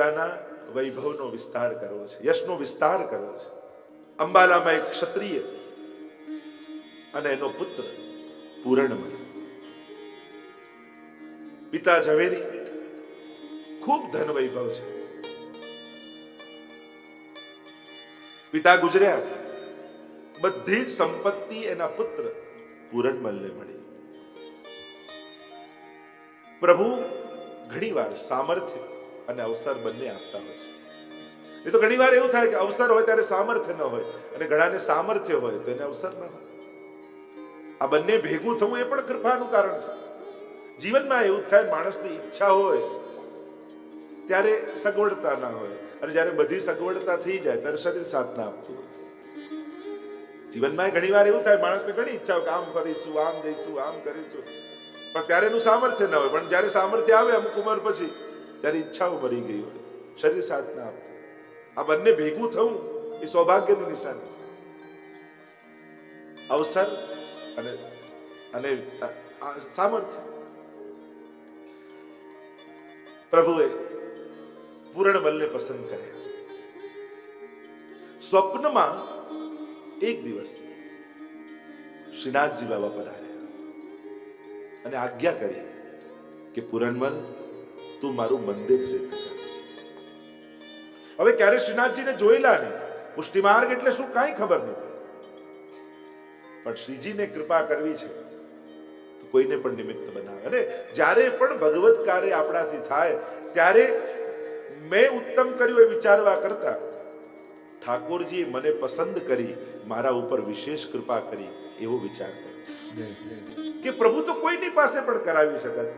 પોતાના વૈભવનો વિસ્તાર કરવો છે, યશનો વિસ્તાર કરવો છે. અંબાલામાં એક ક્ષત્રિય અને એનો પુત્ર પૂરણમલ. પિતા ઝવેરી, ખૂબ ધન વૈભવ છે. પિતા ગુજર્યા, બધી જ સંપત્તિ એના પુત્ર પૂરણમલને મળી. પ્રભુ ઘણીવાર સામર્થ્ય અને અવસર બંને આપતા હોય છે. એ તો ઘણીવાર એવું થાય કે અવસર હોય ત્યારે સામર્થ્ય ન હોય, અને ઘણાને સામર્થ્ય હોય તો એને અવસર ન હોય. આ બંને ભેગું થવું એ પણ કૃપાનું કારણ છે. જીવનમાં એવું થાય, માણસની ઈચ્છા હોય ત્યારે સગવડતા ના હોય, અને જ્યારે બધી સગવડતા થઈ જાય ત્યારે શરીર સાથ ના આપતું હોય. જીવનમાં ઘણી વાર એવું થાય, માણસને ઘણી ઈચ્છા હોય કે આમ કરીશું, આમ જઈશું, આમ કરીશું, પણ ત્યારે એનું સામર્થ્ય ના હોય. પણ જ્યારે સામર્થ્ય આવે અમુક ઉંમર પછી, ત્યારે ઈચ્છાઓ મરી ગઈ હોય, શરીર સાથ ના આપતું. આ બંને ભેગું થવું એ સૌભાગ્યની નિશાની છે. અવસર અને સામર્થ્ય. પ્રભુએ પૂરણમલને પસંદ કર્યા. સ્વપ્નમાં એક દિવસ શ્રીનાથજી બાબા પધાર્યા અને આજ્ઞા કરી કે પૂરણમલ, તું મારું મંદિર સિદ્ધ કર. હવે ક્યારે શ્રીનાથજીને જોયેલા નહીં, પુષ્ટિ માર્ગ એટલે શું કાંઈ ખબર નથી, પણ શ્રીજીને કૃપા કરવી છે તો કોઈને પણ નિમિત્ત બનાવે. અને જ્યારે પણ ભગવત કાર્ય આપણાથી થાય ત્યારે મેં ઉત્તમ કર્યું એ વિચારવા કરતા ઠાકોરજીએ મને પસંદ કરી, મારા ઉપર વિશેષ કૃપા કરી, એવો વિચાર કર્યો કે પ્રભુ તો કોઈની પાસે પણ કરાવી શકત,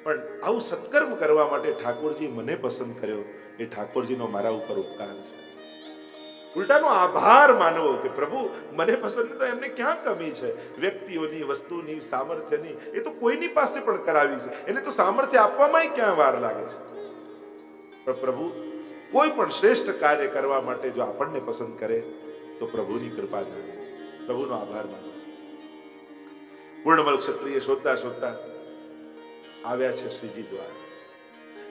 પણ આવું સત્કર્મ કરવા માટે ઠાકોરજી મને પસંદ કર્યો, એ ઠાકોરજીનો મારા ઉપર ઉપકાર છે. ઉલટાનો આભાર માનવો કે પ્રભુ મને પસંદ, તો એમને ક્યાં કમી છે? વ્યક્તિઓની, વસ્તુની, સામર્થ્યની, એ તો કોઈની પાસે પણ કરાવી છે, એને તો સામર્થ્ય આપવામાં ક્યાં વાર લાગે છે. પણ પ્રભુ કોઈ પણ શ્રેષ્ઠ કાર્ય કરવા માટે જો આપણને પસંદ કરે તો પ્રભુની કૃપા જાણે, પ્રભુનો આભાર માનો. પૂર્ણમલ ક્ષત્રિય શોધતા શોધતા આવ્યા છે શ્રીજી દ્વારા.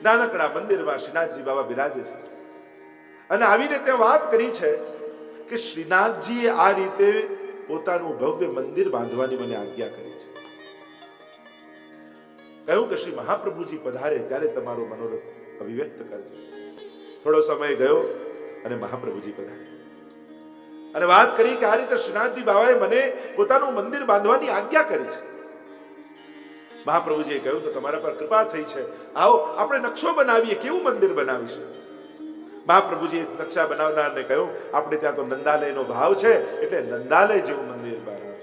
નાનકડા મંદિરમાં શ્રીનાથજી બાબા બિરાજે છે, અને આવીને ત્યાં વાત કરી છે કે શ્રીનાથજીએ આ રીતે પોતાનું ભવ્ય મંદિર બાંધવાની મને આજ્ઞા કરી છે. કહ્યું કે શ્રી મહાપ્રભુજી પધારે ત્યારે તમારો મનોરથ અભિવ્યક્ત કરજો. થોડો સમય ગયો અને મહાપ્રભુજી પધાર્યા અને વાત કરી કે આ રીતે શ્રીનાથજી બાબાએ મને પોતાનું મંદિર બાંધવાની આજ્ઞા કરી છે. મહાપ્રભુજીએ કહ્યું તો તમારા પર કૃપા થઈ છે, આવો આપણે નકશો બનાવીએ, કેવું મંદિર બનાવીશું. મહાપ્રભુજીએ નકશા બનાવનારને કહ્યું, આપણે ત્યાં તો નંદાલયનો ભાવ છે, એટલે નંદાલય જેવું મંદિર બનાવજો.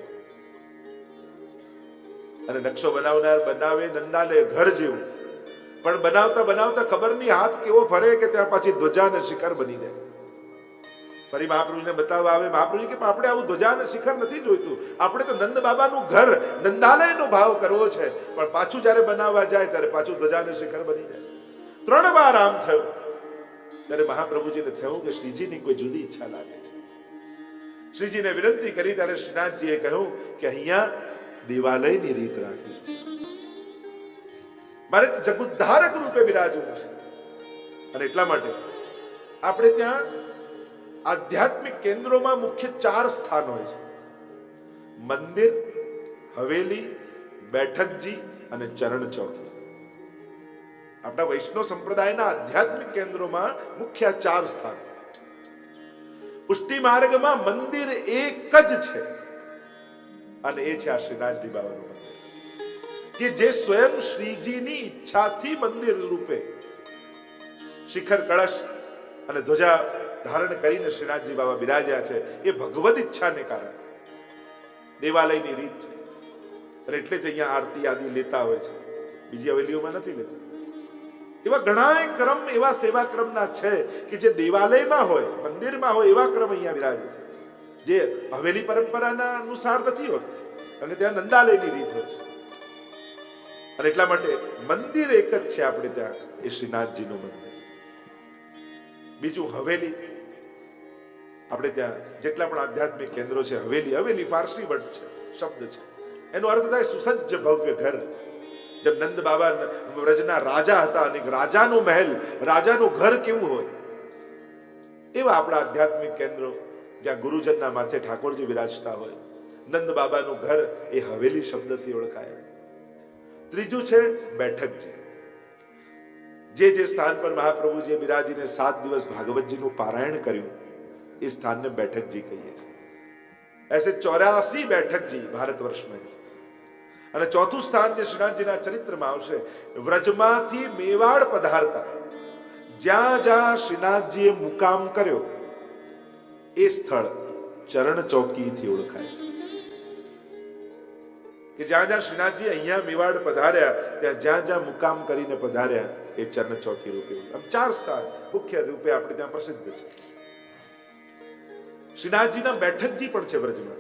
અને નકશો બનાવનાર બનાવે નંદાલય ઘર જેવું, પણ બનાવતા બનાવતા ખબર નહીં હાથ કેવો ફરે કે ત્યાં પાછી ધ્વજા અને શિખર બની જાય. ફરી મહાપ્રભુજીને બતાવવા આવે. મહાપ્રભુજી કે આપણે આવું ધ્વજા અને શિખર નથી જોઈતું, આપણે તો નંદ બાબાનું ઘર નંદાલયનો ભાવ કરવો છે. પણ પાછું જ્યારે બનાવવા જાય ત્યારે પાછું ધ્વજા અને શિખર બની જાય. 3 વાર આમ થયું. ત્યારે મહાપ્રભુજીને થયું કે શ્રીજીની કોઈ જુદી ઈચ્છા લાગે છે. શ્રીજીને વિનંતી કરી ત્યારે શ્રીનાથજીએ કહ્યું કે અહીંયા દેવાલયની રીત રાખી છે, મારે જગુદ્ધારક રૂપે બિરાજવું છે. અને એટલા માટે આપણે ત્યાં આધ્યાત્મિક કેન્દ્રોમાં મુખ્ય 4 સ્થાન હોય છે: મંદિર, હવેલી, બેઠકજી અને ચરણ ચોકી. આપણા વૈષ્ણવ સંપ્રદાયના આધ્યાત્મિક કેન્દ્રોમાં મુખ્ય 4 સ્થાન. પુષ્ટિ માર્ગમાં મંદિર એક જ છે, અને એ છે આ શ્રીનાથજી બાબાનું મંદિર, કે જે સ્વયં શ્રીજીની ઈચ્છાથી મંદિર રૂપે શિખર, કળશ અને ધ્વજા ધારણ કરીને શ્રીનાથજી બાબા બિરાજ્યા છે. એ ભગવદ ઈચ્છાને કારણે દેવાલયની રીત છે. અને એટલે જ અહીંયા આરતી આદિ લેતા હોય છે, બીજી હવેલીઓમાં નથી લેતા. એવા ઘણા ક્રમ, એવા સેવા ક્રમના છે કે જે દેવાલયમાં હોય, મંદિરમાં હોય, એવા ક્રમ અહીંયા વિરાજે છે, જે હવેલી પરંપરાના અનુસાર નથી હોતું, અને ત્યાં નંદાલયની રીત હોય છે. અને એટલા માટે મંદિર એક જ છે આપણે ત્યાં, એ શ્રીનાથજીનું મંદિર. બીજું હવેલી. આપણે ત્યાં જેટલા પણ આધ્યાત્મિક કેન્દ્રો છે, હવેલી, હવેલી ફારસી વર્ડ છે, શબ્દ છે, એનો અર્થ થાય સુસજ્જ ભવ્ય ઘર. જેમ નંદ બાબા વ્રજના રાજા હતા અને રાજાનો મહેલ, રાજાનું ઘર કેવું હોય, એવા આપણા આધ્યાત્મિક કેન્દ્રો જ્યાં ગુરુજનના માથે ઠાકોરજી વિરાજતા હોય. નંદ બાબાનું ઘર એ હવેલી શબ્દથી ઓળખાય. ત્રીજું છે બેઠકજી. જે સ્થાન પર મહાપ્રભુજીએ બિરાજીને 7 દિવસ ભાગવતજીનું પારાયણ કર્યું, એ સ્થાનને બેઠકજી કહીએ છીએ. ऐसे 84 બેઠકજી ભારત વર્ષમાં. અને ચોથું સ્થાન જે શ્રીનાથજીના ચરિત્રમાં આવશે, વ્રજમાંથી મેવાડ પધારતા જ્યાં જ્યાં શ્રીનાથજીએ મુકામ કર્યો એ સ્થળ ચરણ ચોકીથી ઓળખાય છે. કે જ્યાં જ્યાં શ્રીનાથજી અહીંયા મેવાડ પધાર્યા, ત્યાં જ્યાં જ્યાં મુકામ કરીને પધાર્યા એ ચરણ ચોકી રૂપે. આમ 4 સ્થાન મુખ્ય રૂપે આપણે ત્યાં પ્રસિદ્ધ છે. શ્રીનાથજીના બેઠકજી પણ છે વ્રજમાં.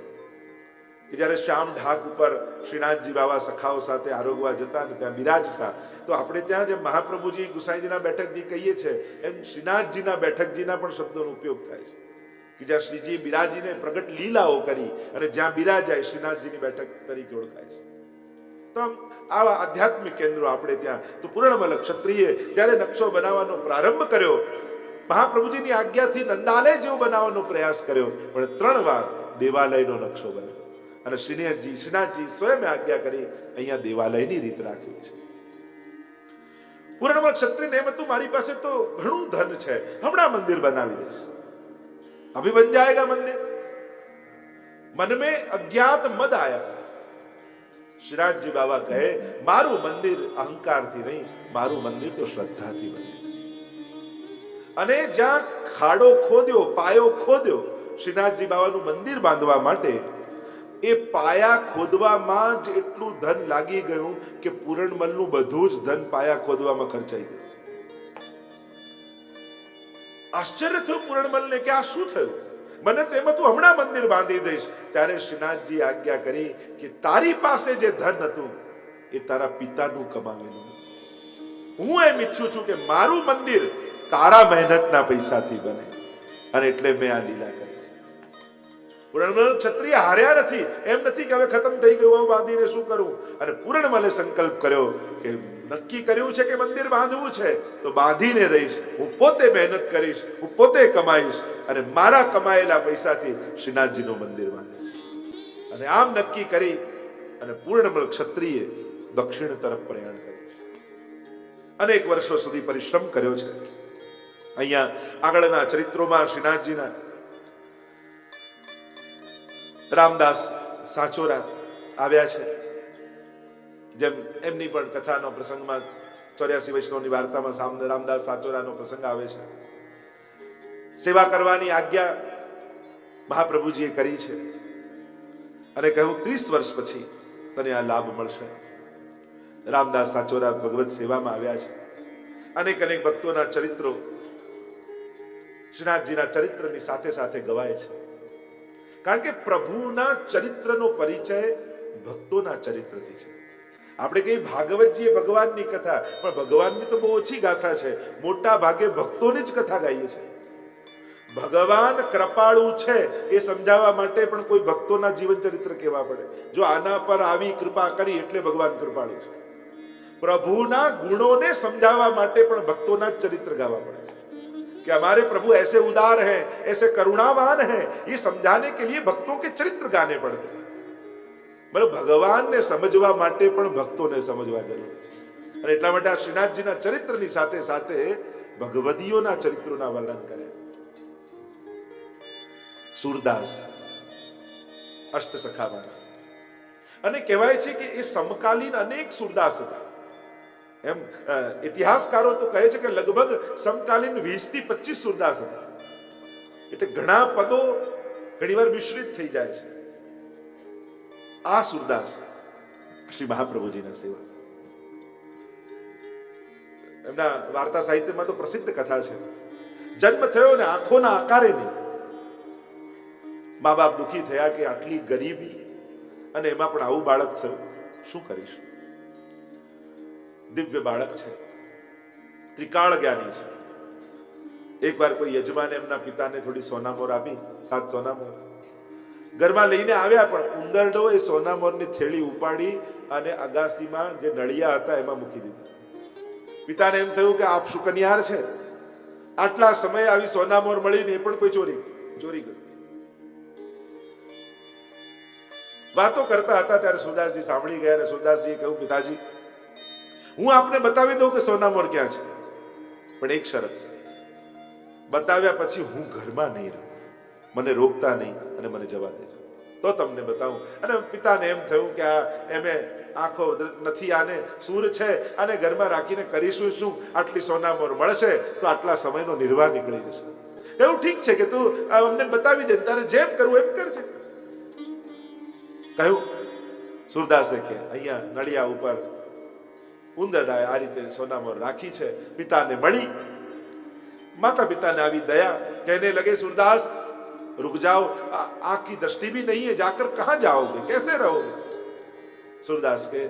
કે જ્યારે શ્યામ ઢાક ઉપર શ્રીનાથજી બાબા સખાઓ સાથે આરોગવા જતા ને ત્યાં બિરાજતા, તો આપણે ત્યાં જેમ મહાપ્રભુજી ગુસાઈજીના બેઠકજી કહીએ છીએ, એમ શ્રીનાથજીના બેઠકજીના પણ શબ્દોનો ઉપયોગ થાય છે. કે જ્યાં શ્રીજી બિરાજીને પ્રગટ લીલાઓ કરી અને જ્યાં બિરાજાય શ્રીનાથજીની બેઠક તરીકે ઓળખાય છે. તો આવા આધ્યાત્મિક કેન્દ્રો આપણે ત્યાં. તો પૂર્ણમલ ક્ષત્રિયે જ્યારે નકશો બનાવવાનો પ્રારંભ કર્યો, મહાપ્રભુજીની આજ્ઞાથી નંદાલય જેવો બનાવવાનો પ્રયાસ કર્યો, પણ 3 વાર દેવાલયનો નકશો બન્યો. અને શ્રીનાથજી સ્વયં આજ્ઞા કરી અહીંયા દેવાલયની રીત રાખી છે. પૂર્ણમલ ક્ષત્રિય એમ હતું, મારી પાસે તો ઘણું ધન છે, હમણાં મંદિર બનાવી દઈશ, अभी बन जाएगा मंदिर. मन में अज्ञात मद आया. श्रीनाथजी बाबा કહે, મારું મંદિર અહંકારથી નહીં, મારું મંદિર તો શ્રદ્ધાથી બને છે. અને જ્યાં ખાડો ખોદ્યો, પાયો ખોદ્યો શ્રીનાથજી બાબાનું મંદિર બાંધવા માટે, એ પાયા ખોદવામાં જ એટલું ધન લાગી ગયું કે પૂરણમલનું બધું જ ધન પાયા ખોદવામાં ખર્ચાઈ ગયું. આશ્ચર્ય થયું પૂરણમલને કે આ શું થયું? મને તો એમ હતું હમણાં મંદિર બાંધી દઈશ. ત્યારે શ્રીનાથજી આજ્ઞા કરી કે તારી પાસે જે ધન હતું એ તારા પિતાનું કમાવેલું. હું એમ ઈચ્છું છું કે મારું મંદિર તારા મહેનતના પૈસાથી બને, અને એટલે મેં આ લીલા કરી. પૂરણમલ ક્ષત્રિય હાર્યા નથી. એમ નથી કે હવે ખતમ થઈ ગયું, બાંધીને શું કરું. અને પૂરણમલે સંકલ્પ કર્યો કે નક્કી કર્યું છે કે મંદિર બાંધવું છે તો બાંધીને રહીશ, હું પોતે મહેનત કરીશ, હું પોતે કમાઈશ, અને મારા કમાયેલા પૈસાથી શ્રીનાથજીનું મંદિર બાંધીશ. અને આમ નક્કી કરી અને પૂર્ણમલ ક્ષત્રિય દક્ષિણ તરફ પ્રયાણ કર્યું છે. અનેક વર્ષો સુધી પરિશ્રમ કર્યો છે. અહીંયા આગળના ચરિત્રોમાં શ્રીનાથજીના રામદાસ સાચોરા આવ્યા છે. જેમ એમની પણ કથાનો પ્રસંગમાં 84 વૈષ્ણવની વાર્તામાં રામદાસ સાચોરાનો પ્રસંગ આવે છે. સેવા કરવાની આજ્ઞા મહાપ્રભુજીએ કરી છે અને કહ્યું 30 વર્ષ પછી તને આ લાભ મળશે. રામદાસ સાચોરા ભગવત સેવામાં આવ્યા છે. અનેક ભક્તોના ચરિત્રો શ્રીનાથજીના ચરિત્રની સાથે સાથે ગવાય છે. કારણ કે પ્રભુના ચરિત્રનો પરિચય ભક્તોના ચરિત્રથી છે. આપણે કહીએ ભાગવતજી એ ભગવાનની કથા, પણ ભગવાનની તો બહુ ઓછી ગાથા છે. મોટા ભાગે ભક્તોની જ કથા ગાઈએ છે. ભગવાન કૃપાળુ છે એ સમજાવવા માટે પણ કોઈ ભક્તોના જીવન ચરિત્ર કહેવા પડે. જો આના પર આવી કૃપા કરી એટલે ભગવાન કૃપાળુ છે. પ્રભુના ગુણોને સમજાવવા માટે પણ ભક્તોના જ ચરિત્ર ગાવા પડે છે कि हमारे प्रभु ऐसे उदार हैं, ऐसे करुणावान हैं, ये समझाने के लिए भक्तों के चरित्र गाने पड़ते हैं. मतलब भगवान ने समझवा માટે પણ ભક્તોને સમજવા જરૂરી છે. અને એટલા માટે આ શ્રીનાથજીના ચરિત્રની સાથે સાથે ભગવદીઓના ચરિત્રોના વર્ણન કર્યા. સુરદાસ અષ્ટસખામાં, અને કહેવાય છે કે એ સમકાલીન અનેક સુરદાસ હતા. એમ ઇતિહાસકારો તો કહે છે કે લગભગ સમકાલીન 20 થી 25 સુરદાસ હતા. એટલે ઘણા પદો ઘણીવાર મિશ્રિત થઈ જાય છે. આ સુરદાસ શ્રી મહાપ્રભુજીના સેવક. એમના વાર્તા સાહિત્યમાં તો પ્રસિદ્ધ કથા છે. જન્મ થયો ને આંખોના આકારે નહીં. મા બાપ દુખી થયા કે આટલી ગરીબી અને એમાં પણ આવું બાળક થયું, શું કરીશું. દિવ્ય બાળક છે, ત્રિકાળ જ્ઞાની છે. એકવાર કોઈ યજમાને એમના પિતાને થોડી સોનામોર આપી, 7 સોનામોર. ઘરમાં લઈને આવ્યા, પણ ઉંદરડો એ સોનામોરની થેલી ઉપાડી અને અગાસીમાં જે નળિયા હતા એમાં મૂકી દીધી. પિતાને એમ થયું કે આપ શુકનિયાર છે, આટલા સમય આવી સોનામોર મળીને એ પણ કોઈ ચોરી ગયું. વાતો કરતા હતા ત્યારે સુરદાસજી સાંભળી ગયા અને સુરદાસજીએ કહ્યું, પિતાજી હું આપને બતાવી દઉં કે સોનામોર ક્યાં છે, પણ એક શરત, બતાવ્યા પછી હું ઘરમાં નહીં રહું, મને રોકતા નહીં અને મને જવા દેજો, તો તમને બતાવું. અને પિતાને એમ થયું કે આ એમે આંખો નથી, આને સૂર છે, આને ઘરમાં રાખીને કરીશું શું? આટલી સોનામોર મળશે તો આટલા સમયનો નિર્વાહ નીકળી જશે. એવું ઠીક છે કે તું અમને બતાવી દે, તારે જેમ કરવું એમ કરજે. કહ્યું સુરદાસે કે અહીંયા નળિયા ઉપર ઉંદરડાએ આ રીતે સોનામોર રાખી છે. પિતાને મળી, માતા પિતાને આવી દયા, कहने लगे सूरदास रुक जाओ, आपकी दृष्टि भी नहीं है, जाकर कहां जाओगे, कैसे रहोगे? सूरदास के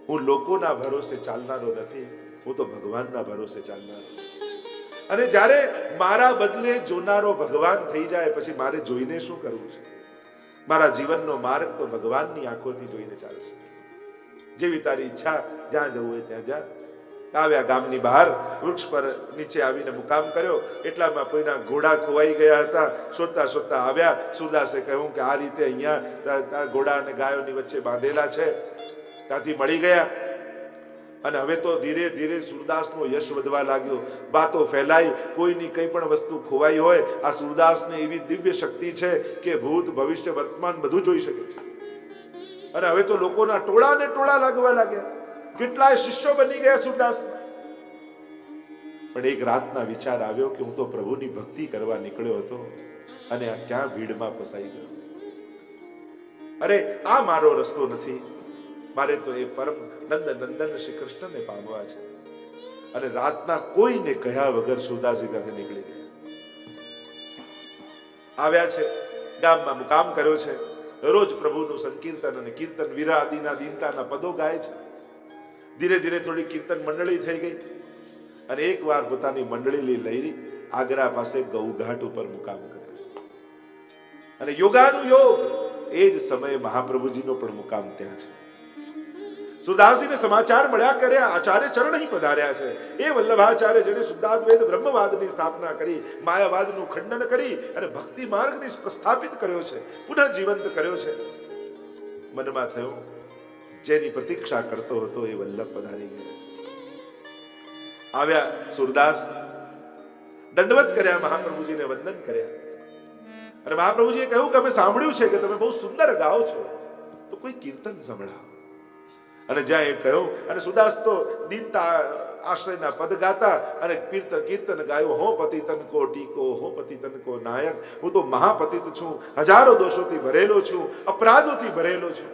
હું લોકોના ભરોસે ચાલનારો નથી, હું તો ભગવાનના ભરોસે ચાલનારો. અને જ્યારે મારા બદલે જોનારો ભગવાન થઈ જાય પછી મારે જોઈને શું કરવું છે? મારા જીવનનો માર્ગ તો ભગવાનની આંખોથી જોઈને ચાલશે. જેવી તારી ઈચ્છા, જ્યાં જવું હોય ત્યાં જા. આવ્યા ગામની બહાર, વૃક્ષ પર નીચે આવીને મુકામ કર્યો. એટલામાં કોઈના ઘોડા ખોવાઈ ગયા હતા, શોધતા શોધતા આવ્યા. સુરદાસે કહ્યું કે આ રીતે અહીંયા ઘોડા અને ગાયોની વચ્ચે બાંધેલા છે. ત્યાંથી મળી ગયા. અને હવે તો ધીરે ધીરે સુરદાસનો યશ વધવા લાગ્યો, વાતો ફેલાઈ. કોઈની કઈ પણ વસ્તુ ખોવાઈ હોય, આ સુરદાસને એવી દિવ્ય શક્તિ છે કે ભૂત ભવિષ્ય વર્તમાન બધું જોઈ શકે છે. અને હવે તો લોકોના ટોળા ને ટોળા લાગવા લાગ્યા, કેટલાય શિષ્યો બની ગયા સુરદાસ. પણ એક રાતના વિચાર આવ્યો કે હું તો પ્રભુની ભક્તિ કરવા નીકળ્યો હતો અને આ ક્યાં ભીડમાં ફસાઈ ગયો. અરે આ મારો રસ્તો નથી, મારે તો એ પરમ નંદ નંદન શ્રી કૃષ્ણને પામવા છે. અને રાતના કોઈને કહ્યા વગર સુરદાસજી ત્યાંથી નીકળી ગયા. આવ્યા છે, ગામમાં મુકામ કર્યો છે. રોજ પ્રભુનું સંકીર્તન અને કીર્તન વિરાદીના દીનતાના પદો ગાય છે. ધીરે ધીરે થોડી કીર્તન મંડળી થઈ ગઈ અને એકવાર પોતાની મંડળી લઈ આગ્રા પાસે ગૌઘાટ ઉપર મુકામ કર્યો. અને યોગાનું યોગ, એ જ સમયે મહાપ્રભુજીનો પણ મુકામ ત્યાં છે. સુરદાસજીને સમાચાર મળ્યા કરે આચાર્ય ચરણ અહીં પધાર્યા છે. એ વલ્લભાચાર્ય જેને શુદ્ધાદ્વૈત બ્રહ્મવાદની સ્થાપના કરી, માયાવાદનું ખંડન કરી અને ભક્તિ માર્ગને પ્રસ્થાપિત કર્યો છે, પુનઃ જીવંત કર્યો છે. મનમાં થયું જેની પ્રતીક્ષા કરતો હતો એ વલ્લભ પધારી ગયા છે. આવ્યા સુરદાસ, દંડવત કર્યા, મહાપ્રભુજીને વંદન કર્યા. અને મહાપ્રભુજીએ કહ્યું કે અમે સાંભળ્યું છે કે તમે બહુ સુંદર ગાઓ છો, તો કોઈ કીર્તન સંભળાવો. અને જ્યાં એ કહ્યું, અને સુરદાસ તો દીનતા આશ્રયના પદ ગાતા અને કીર્તન ગાયું, હો પતિ તન કો ટીકો, હો પતિ તન કો નાયક, હું તો મહાપતિત છું, હજારો દોષોથી ભરેલો છું, અપરાધોથી ભરેલો છું.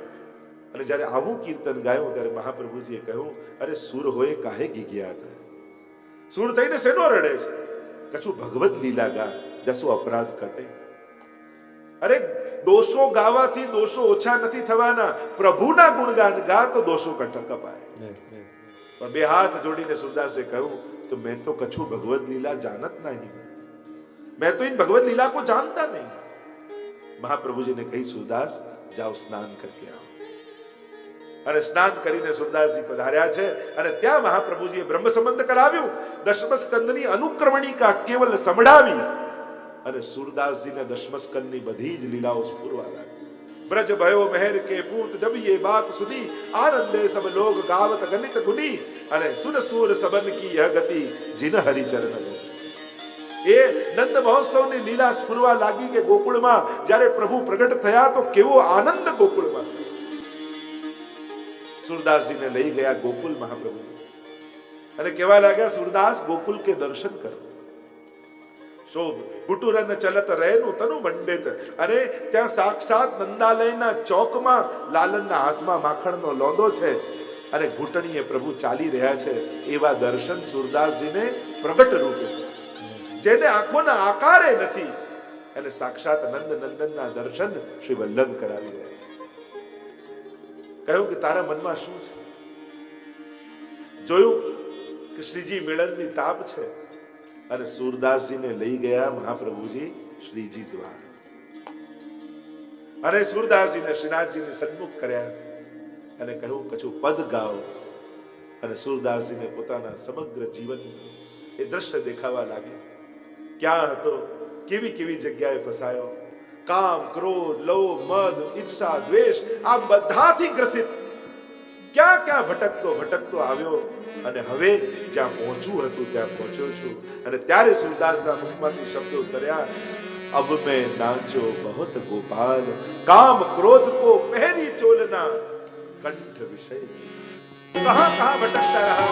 અને જ્યારે આવું કીર્તન ગાયું ત્યારે મહાપ્રભુજીએ કહ્યું, અરે સુર હોય કાહે ગીગ્યા હતા, સુર થઈને શેનો રડે છે? કશું ભગવત લીલા ગા, જસો અપરાધ કટે. અરે દોષો ગાવાથી દોષો ઓછા નથી થવાના, પ્રભુના ગુણગાન ગા તો દોષો કપાય. પણ બે હાથ જોડીને સુરદાસે કહ્યું, તો મેં તો કછું ભગવત લીલા જાનત નહીં, મેં તો इन भगवत लीला को जानता नहीं. મહાપ્રભુજીને કહી, સુરદાસ જાઓ સ્નાન કરકે આવો. અને સ્નાન કરીને સુરદાસજી પધાર્યા છે. અને ત્યાં મહાપ્રભુજીએ બ્રહ્મ સંબંધ કરાવ્યું, દશમ સ્કંદની અનુક્રમણિકા કેવલ સંભળાવી અને સુરદાસજીને દશમ સ્કંદની બધી જ લીલાઓ સ્ફુરવા લાગી. ब्रज भयो मेहर के पूत जब ये बात सुनी, आनंदे सब लोग गावत गणित गुनी, અને સુન સુર સબન કી यह गति जिन हरि चरण लो. એ નંદ મહોત્સવની લીલા સ્ફુરવા લાગી કે ગોકુળમાં જ્યારે પ્રભુ પ્રગટ થયા તો કેવો આનંદ ગોકુળમાં. સુરદાસજીને લઈ ગયા ગોકુલ મહાપ્રભુ અને કહેવા લાગ્યા, સુરદાસ ગોકુલ કે દર્શન કરો. શોભ ગુટુરન ચલત રહેનું તનુ મંડિત. અને ત્યાં સાક્ષાત નંદાલયના ચોકમાં લાલનના હાથમાં માખણનો લોંદો છે અને ઘૂંટણીએ પ્રભુ ચાલી રહ્યા છે. એવા દર્શન સુરદાસજીને પ્રગટ રૂપે, જેને આંખોના આકારે નથી, અને સાક્ષાત નંદ નંદનના દર્શન શ્રી વલ્લભ કરાવી રહ્યા છે. કહ્યું કે તારા મનમાં શું છે? જોયું કે શ્રીજી મિલનની તાપ છે અને સુરદાસજીને લઈ ગયા મહાપ્રભુજી શ્રીજી દ્વાર. અને સુરદાસજીને શ્રીનાથજીને સન્મુખ કર્યા અને કહ્યું કછું પદ ગાઓ. અને સુરદાસજીને પોતાના સમગ્ર જીવન એ દ્રશ્ય દેખાવા લાગ્યું. ક્યાં હતો, કેવી કેવી જગ્યાએ ફસાયો, કામ, ક્રોધ, લોભ, મદ, ઈર્ષા, દ્વેષ, આ બધાથી ગ્રસિત ક્યાં ક્યાં ભટકતો આવ્યો અને હવે જ્યાં પહોંચવું હતું ત્યાં પહોંચ્યો છું. અને ત્યારે સુરદાસના મુખમાંથી શબ્દો સર્યા, अब मैं नाचो बहुत गोपाल, काम क्रोध को पहरी चोलना, कंठ विषय कहां कहां भटकता रहा.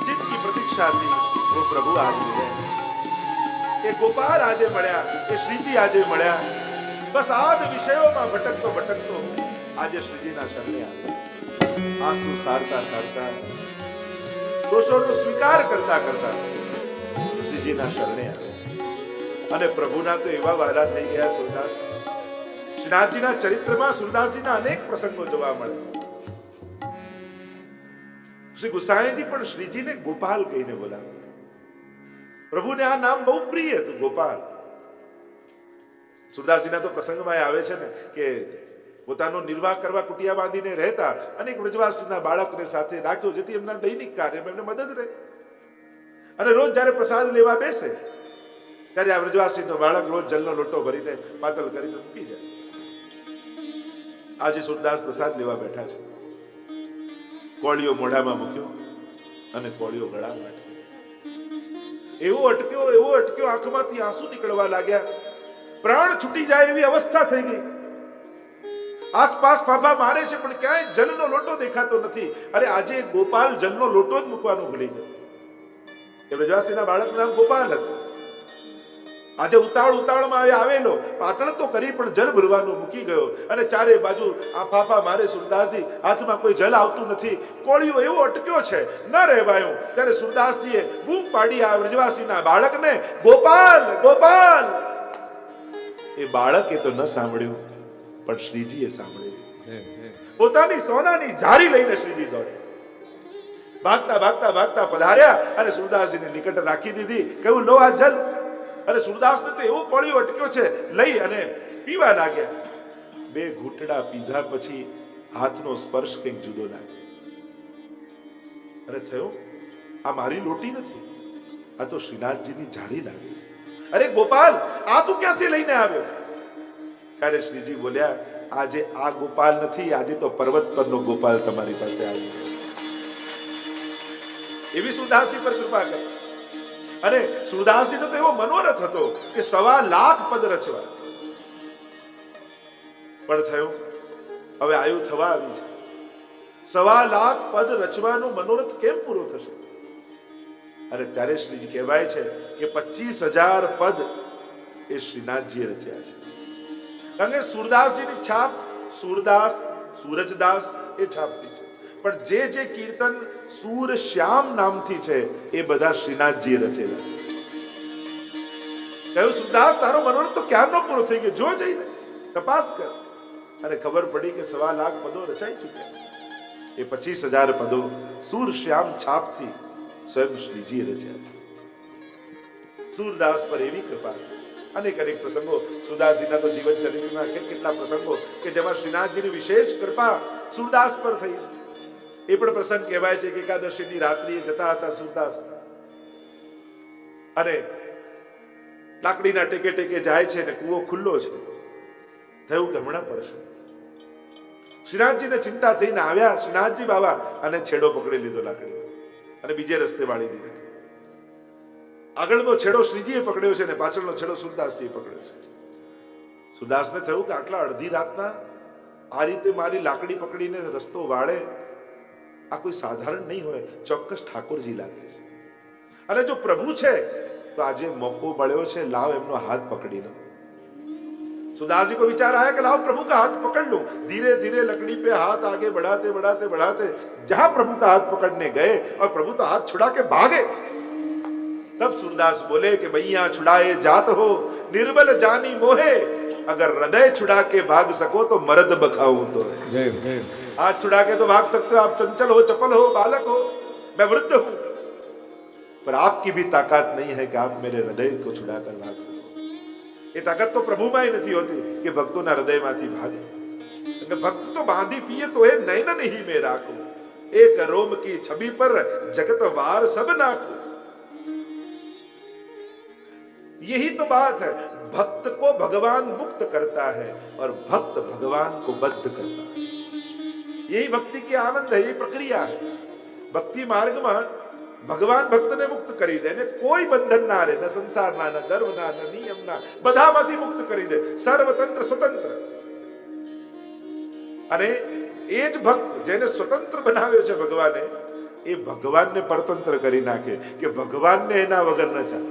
जिनकी प्रतीक्षा थी वो प्रभु आज मिले. એ ગોપાલ આજે મળ્યા, એ શ્રીજી આજે મળ્યા. બસ આ જ વિષયોમાં ભટકતો આજે શ્રીજીના શરણે આવ્યો. આંસુ સારતા દોષોનો સ્વીકાર કરતા શ્રીજીના શરણે આવ્યો. અને પ્રભુના તો એવા વાલા થઈ ગયા સુરદાસ. શ્રીનાથજીના ચરિત્રમાં સુરદાસજીના અનેક પ્રસંગો જોવા મળે. શ્રી ગુસાઈજી પણ શ્રીજીને ગોપાલ કહીને બોલાવે. પ્રભુને આ નામ બહુ પ્રિય હતું, ગોપાલ. સુરદાસજીના તો પ્રસંગમાં આવે છે ને કે પોતાનો નિર્વાહ કરવા કુટિયા બાંધીને રહેતા અને એક વ્રજવાસીના બાળકને સાથે રાખ્યો, જેથી એમના દૈનિક કાર્યમાં એમને મદદ રહે. અને રોજ જ્યારે પ્રસાદ લેવા બેસે ત્યારે આ વ્રજવાસીનો બાળક રોજ જલનો લોટો ભરીને પાતળ કરીને મૂકી જાય. આજે સુરદાસ પ્રસાદ લેવા બેઠા છે. કોળીઓ મોઢામાં મૂક્યો અને કોળીઓ ગળામાં અટક્યો. એવો અટક્યો, આંખમાંથી આંસુ નીકળવા લાગ્યા. પ્રાણ છૂટી જાય એવી અવસ્થા થઈ ગઈ. આસપાસ ફાફા મારે છે પણ ક્યાંય જલનો લોટો દેખાતો નથી. અરે આજે ગોપાલ જલનો લોટો જ મૂકવાનું ભૂલી ગયો. એ વ્રજવાસીના બાળકનું નામ ગોપાલ હતું. આજે ઉતાવળમાં આવેલો, પાતળ તો કરી પણ જલ ભરવાનું મૂકી ગયો. અને ચારે બાજુ આ ફાફા મારે સુરદાસજી, હાથમાં કોઈ જલ આવતું નથી. કોળીઓ એવો અટક્યો છે, ન રહેવાયું. ત્યારે સુરદાસજીએ બૂમ પાડી આ વ્રજવાસીના બાળકને, ગોપાલ ગોપાલ. એ બાળકે તો ન સાંભળ્યું પણ શ્રીજીએ સાંભળ્યું. પોતાની સોનાની ઝારી લઈને શ્રીજી દોડે. ભાગતા પધાર્યા અને સુરદાસજીને નિકટ રાખી દીધી. કહ્યું લો આ જલ. અને સુરદાસને તો એવો કોળીઓ અટક્યો છે, લઈ અને પીવા લાગ્યા. 2 ઘૂંટડા પીધા પછી હાથનો સ્પર્શ કંઈક જુદો લાગ્યો. અરે થયું આ મારી લોટી નથી, આ તો શ્રીનાથજીની ઝારી લાગે છે. અરે ગોપાલ, આ તું ક્યાંથી લઈને આવ્યો? ત્યારે શ્રીજી બોલ્યા, આજે આ ગોપાલ નથી, આજે તો પર્વત પરનો ગોપાલ તમારી પાસે આવ્યો. એવી સુરદાસજી પર કૃપા કરી. અને સુરદાસજીનો તો એવો મનોરથ હતો કે 1.25 લાખ પદ રચવા. પણ થયું હવે આયુ થવા આવી છે. 1.25 લાખ પદ રચવાનો મનોરથ કેમ પૂરો થશે? અને ત્યારે શ્રીજી કહેવાય છે કે 25,000 પદ એ શ્રીનાથજીએ રચ્યા છે. કારણ કે સુરદાસજીની છાપ સુરદાસ, સૂરજદાસ એ છાપતી છે. પણ જે કીર્તન સૂર શ્યામ નામથી છે એ બધા શ્રીનાથજીએ રચેલા છે. કહ્યું સુરદાસ, તારો મનોરથ તો ક્યારનો પૂરો થઈ ગયો, જો જઈને તપાસ કર. અને ખબર પડી કે 1.25 લાખ પદો રચાઈ ચૂક્યા છે. એ 25,000 પદો સૂર શ્યામ છાપથી સ્વયં શ્રીજીએ રચ્યા છે. સુરદાસ પર એવી કૃપા. અનેક પ્રસંગો સુરદાસજીના તો જીવન ચરિત્રના કેટલા પ્રસંગો કે જેમાં શ્રીનાથજીની વિશેષ કૃપા સુરદાસ પર થઈ છે. એ પણ પ્રસંગ કહેવાય છે કે એકાદશીની રાત્રિએ જતા હતા સુરદાસ અને લાકડીના ટેકે જાય છે ને કૂવો ખુલ્લો છે. થયું કે હમણાં પડશે. શ્રીનાથજીને ચિંતા થઈને આવ્યા શ્રીનાથજી બાબા અને છેડો પકડી લીધો લાકડી અને બીજે રસ્તે વાળી દીધા. આગળનો છેડો શ્રીજીએ પકડ્યો છે અને પાછળનો છેડો સુરદાસજીએ પકડ્યો છે. સુરદાસને થયું કે આટલા અડધી રાતના આ રીતે મારી લાકડી પકડીને રસ્તો વાળે, આ કોઈ સાધારણ નહીં હોય, ચોક્કસ ઠાકોરજી લાગે છે. અને જો પ્રભુ છે તો આજે મોકો મળ્યો છે, લાવ એમનો હાથ પકડી લો. सुदास जी को विचार आया कि लाओ प्रभु का हाथ पकड़ लो. धीरे धीरे लकड़ी पे हाथ आगे बढ़ाते बढ़ाते बढ़ाते जहां प्रभु का हाथ पकड़ने गए और प्रभु तो हाथ छुड़ा के भागे. तब सूरदास बोले कि भैया छुड़ाए जात हो निर्बल जानी मोहे, अगर हृदय छुड़ा के भाग सको तो मर्द बखाऊं तो. हाथ छुड़ा के तो भाग सकते हो आप, चंचल हो, चपल हो, बालक हो, मैं वृद्ध हूं, पर आपकी भी ताकत नहीं है कि आप मेरे हृदय को छुड़ाकर भाग सको. એ તાકાત તો પ્રભુમાંય નથી હોતી કે ભક્તોના હૃદયમાંથી ભાગે. એટલે ભક્ત તો બાંધી પીએ તો એ નૈન નહીં મેં રાખું, एक रोम की छवि पर जगत वार सब नाखो. यही तो बात है, भक्त को भगवान मुक्त करता है और भक्त भगवान को बद्ध करता है. यही भक्ति की आनंद है, यही प्रक्रिया है. भक्ति मार्ग में भगवान भक्त ने मुक्त करी दे ने कोई बंधन ना रहे, न संसार ना, न धर्म ना, न नियम ना, बधामाथी मुक्त करी दे, सर्वतंत्र स्वतंत्र. अरे એ જ ભક્ત જેને સ્વતંત્ર બનાવ્યો છે ભગવાને, એ ભગવાનને પરતંત્ર કરી નાખે કે ભગવાનને એના વગર ન ચાલે.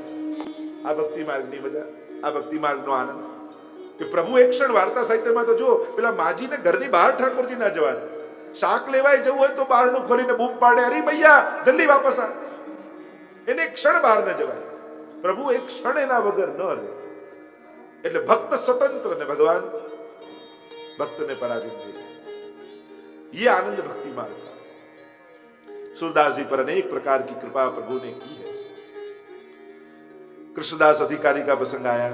આ ભક્તિ માર્ગની મજા, આ ભક્તિ માર્ગનો આનંદ કે પ્રભુ એક ક્ષણ વાર્તા સાહિત્યમાં તો જો પેલા માજીને ઘરની બહાર ઠાકોરજી ના જવા દે. શાક લેવાય જવું હોય તો બહારનું ખોલીને બૂમ પાડે, અરે ભૈયા જલ્દી વાપસ આ. એને એક ક્ષણ બહાર ન જવાય. પ્રભુ એક ક્ષણ એના વગર ન રહે. એટલે ભક્ત સ્વતંત્ર ને ભગવાન ભક્તને પરાધીન થઈ જાય. ये आनंद भक्ति मार्ग का. सूरदास जी पर अनेक प्रकार की कृपा प्रभु ने की है. कृष्णदास अधिकारी का प्रसंग आया.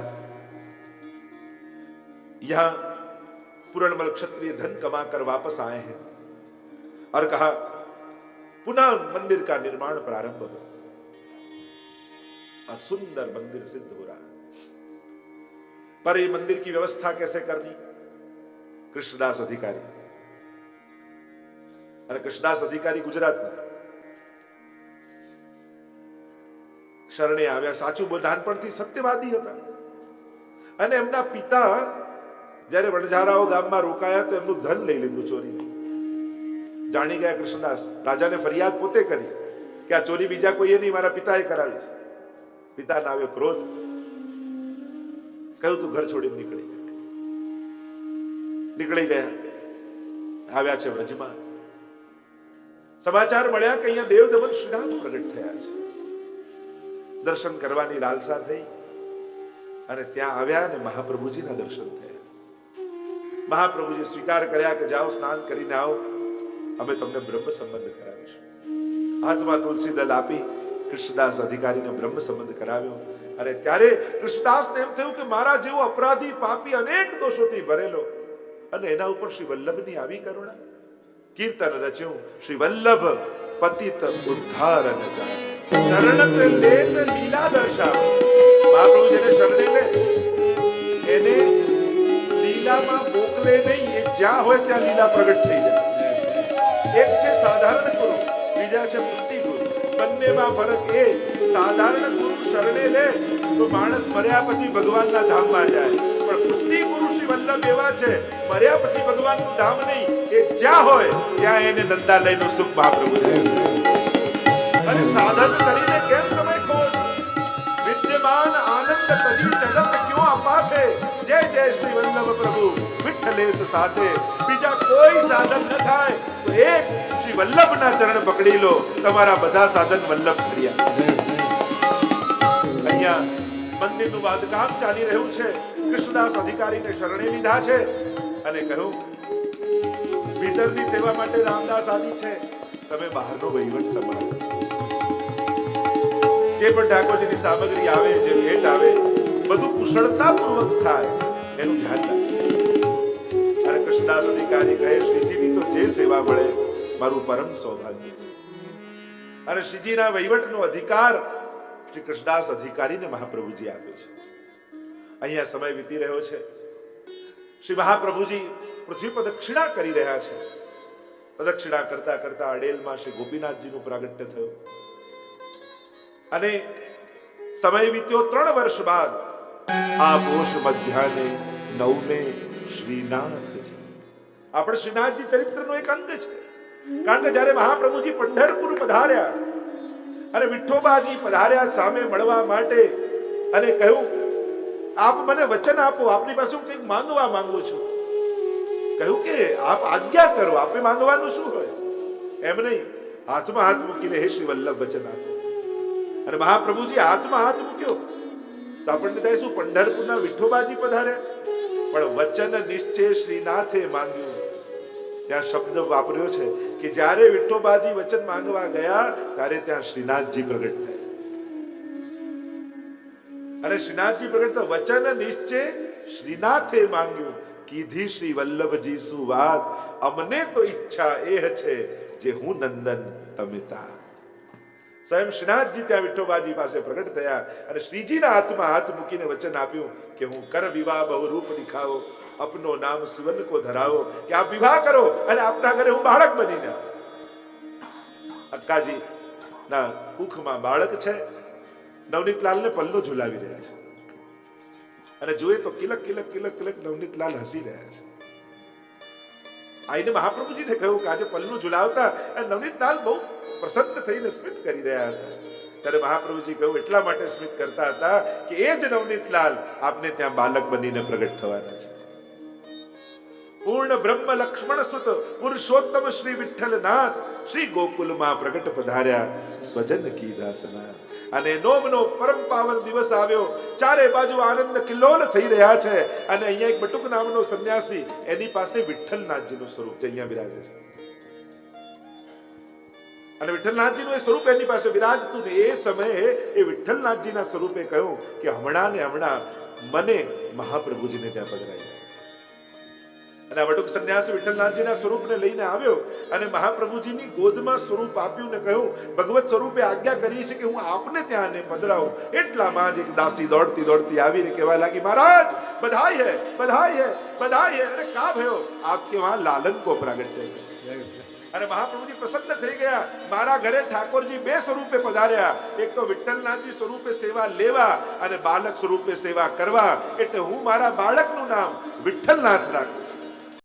यहां पूरणमल क्षत्रिय धन कमाकर वापस आए हैं और कहा पुनः मंदिर का निर्माण प्रारंभ हो. और सुंदर मंदिर सिद्ध हो रहा है. पर ये मंदिर की व्यवस्था कैसे करनी? कृष्णदास अधिकारी. અને કૃષ્ણદાસ અધિકારી ગુજરાતના શરણે આવ્યા. સાચું નાનપણથી સત્યવાદી હતા અને એમના પિતા જ્યારે વણઝારાઓ ગામમાં રોકાયા તો એમનું ધન લઈ લીધું ચોરી. જાણી ગયા કૃષ્ણદાસ. રાજાને ફરિયાદ પોતે કરી કે આ ચોરી બીજા કોઈએ નહીં, મારા પિતાએ કરાવી. પિતાને આવ્યો ક્રોધ. કહ્યું તું ઘર છોડીને નીકળી ગયા. આવ્યા છે વ્રજમાં. સમાચાર મળ્યા કે અહીંયા દેવદમન શ્રીનાથ પ્રગટ થયા છે. દર્શન કરવાની લાલસા થઈ અને ત્યાં આવ્યા અને મહાપ્રભુજીના દર્શન થયા. મહાપ્રભુજી સ્વીકાર કર્યા કે જાઓ સ્નાન કરીને આવો, અમે તમને બ્રહ્મ સંબંધ કરાવીશું. હાથમાં તુલસી દલ આપી કૃષ્ણદાસ અધિકારીને બ્રહ્મ સંબંધ કરાવ્યો. અને ત્યારે કૃષ્ણદાસને એમ થયું કે મારા જેવો અપરાધી પાપી અનેક દોષોથી ભરેલો અને એના ઉપર શ્રી વલ્લભની આવી કરુણા. કીર્તન રચ્યું શ્રી વલ્લભ પતિત ઉદ્ધારન જાય, શરણત લેત લીલા દર્શાવ. મહાપ્રભુ જેને શરણે લે એને લીલામાં મોકલે નહીં, એ જ્યાં હોય ત્યાં લીલા પ્રગટ થઈ જાય. એક છે સાધારણ ગુરુ, બીજા છે પુષ્ટિ ગુરુ. બંનેમાં ફરક એ, સાધારણ ગુરુ શરણે લે તો માણસ મર્યા પછી ભગવાનના ધામમાં જાય, પણ પુષ્ટિ ગુરુ શ્રી વલ્લભ એવા છે મર્યા પછી ભગવાનનું ધામ નહીં, એ જ્યાં હોય ત્યાં એને નંદાલયનું સુખ મહાપ્રભુ દે. અને સાધન કરીને કેમ સમય ખોજ, વિદ્યમાન આનંદ કદી ચલત ક્યો અપાથે, જય જય શ્રી વલ્લભ પ્રભુ વિઠ્ઠલેશ સાથે. બીજા કોઈ સાધન ન થાય તો એક શ્રી વલ્લભના ચરણ પકડી લો, તમારા બધા સાધન વલ્લભ કર્યા. અહીંયા મંદિરનું બાંધકામ ચાલી રહ્યું છે. કૃષ્ણદાસ અધિકારીને શરણે લીધા છે અને કહ્યું ભીતરની સેવા માટે રામદાસ આદિ છે, તમે બહારનો વહીવટ સંભાળો. જે પણ ઠાકોરજીની સામગ્રી આવે, જે ભેટ આવે, બધું કુશળતાપૂર્વક થાય એનું ધ્યાન રાખો. અને કૃષ્ણદાસ અધિકારી કહે શ્રીજીની તો જે સેવા મળે મારું પરમ સૌભાગ્ય છે. અને શ્રીજીના વહીવટનો અધિકાર શ્રી કૃષ્ણદાસ અધિકારીને મહાપ્રભુજી આપે છે. અહીંયા સમય વીતી રહ્યો છે. શ્રી મહાપ્રભુજી પૃથ્વી પ્રદક્ષિણા કરી રહ્યા છે. પ્રદક્ષિણા કરતા કરતા અડેલમાં શ્રી ગોપીનાથજીનું પ્રાગટ્ય થયું અને સમય વીત્યો. 3 વર્ષ બાદ આ પોષ મધ્યાને 9મે શ્રીનાથજી. આપણે શ્રીનાથજી ચરિત્રનો એક અંગ છે. કારણ કે જ્યારે મહાપ્રભુજી પંઢરપુર પધાર્યા અને વિઠ્ઠોબાજી પધાર્યા સામે મળવા માટે અને કહ્યું આપ મને વચન આપો, આપની પાસે હું કંઈક માંગવા માંગુ છું. કહ્યું કે આપ આજ્ઞા કરો, આપે માંગવાનું શું હોય? એમ નહીં, હાથમાં હાથ મૂકીને હે શ્રી વલ્લભ વચન આપો. અને મહાપ્રભુજી હાથમાં હાથ મૂક્યો તો આપણને થાય શું પંઢરપુરના વિઠ્ઠોબાજી પધાર્યા, પણ વચન નિશ્ચય શ્રીનાથે માંગ્યું. ત્યાં શબ્દ વાપર્યો છે કે જ્યારે વિઠ્ઠોબાજી વચન માંગવા ગયા ત્યારે ત્યાં શ્રીનાથજી પ્રગટ થયા. અને શ્રીનાથજી પ્રગટ તો વચન નિશ્ચય શ્રીનાથે માંગ્યું, કીધી શ્રી વલ્લભજી શું વાત, અમને તો ઈચ્છા એ છે જે હું નંદન તમે તા. સ્વયં શ્રીનાથજી ત્યાં વિઠ્ઠોબાજી પાસે પ્રગટ થયા અને શ્રીજીના હાથમાં હાથ મૂકીને વચન આપ્યું કે હું કર વિવાહ બહુ રૂપ દિખાવો, અપનો નામ સુવર્ણ કો ધરાવો, કે આપ વિવાહ કરો અને આપના ઘરે હું બાળક બનીને. અક્કાજી ના કુખમાં બાળક છે, નવનીતલાલને પલ્લો ઝુલાવી રહ્યા છે અને જોઈએ તો કિલક કિલક કિલક કિલક નવનીતલાલ હસી રહ્યા છે. આઈને મહાપ્રભુજીને કહ્યું કે આજે પલ્લું ઝુલાવતા નવનીતલાલ બહુ પ્રસન્ન થઈને સ્મિત કરી રહ્યા હતા. ત્યારે મહાપ્રભુજી કહ્યું એટલા માટે સ્મિત કરતા હતા કે એ જ નવનીતલાલ આપને ત્યાં બાલક બનીને પ્રગટ થવાના છે. પૂર્ણ બ્રહ્મ લક્ષ્મણ સુત પુરુષોત્તમ શ્રી વિઠ્ઠલનાથ શ્રી ગોકુલમાં પ્રગટ પધાર્યા સ્વજન કીધા સના. અને નોમનો પરમ પાવન દિવસ આવ્યો, ચારે બાજુ આનંદ કિલ્લોલ થઈ રહ્યા છે. અને અહીંયા એક બટુક નામનો સંન્યાસી, એની પાસે વિઠ્ઠલનાથજીનું સ્વરૂપ છે, અહીંયા બિરાજે છે. અને વિઠ્ઠલનાથજીનું એ સ્વરૂપ એની પાસે બિરાજતું ને એ સમયે એ વિઠ્ઠલનાથજીના સ્વરૂપે કહ્યું કે હમણાં ને હમણાં મને મહાપ્રભુજીને ત્યાં પધરાઈ. અને આ વટુક સંન્યાસી વિઠ્ઠલનાથજીના સ્વરૂપને લઈને આવ્યો અને મહાપ્રભુજીની ગોદમાં સ્વરૂપ આપ્યું ને કહ્યું ભગવત સ્વરૂપે આજ્ઞા કરી છે કે હું આપને ત્યાં ને પધરાવું. એટલામાં જ એક દાસી દોડતી દોડતી આવીને કહેવા લાગી, મહારાજ બધાઈ હૈ બધાઈ હૈ બધાઈ હૈ. અરે કા ભયો, આપકે વહાં લાલન કો પ્રગટ है. અને મહાપ્રભુજી પ્રસન્ન થઈ ગયા. મારા ઘરે ઠાકોરજી બે સ્વરૂપે પધાર્યા, એક તો વિઠ્ઠલનાથજી સ્વરૂપે સેવા લેવા અને બાલક સ્વરૂપે સેવા કરવા. એટલે હું મારા બાળકનું નામ વિઠ્ઠલનાથ રાખું.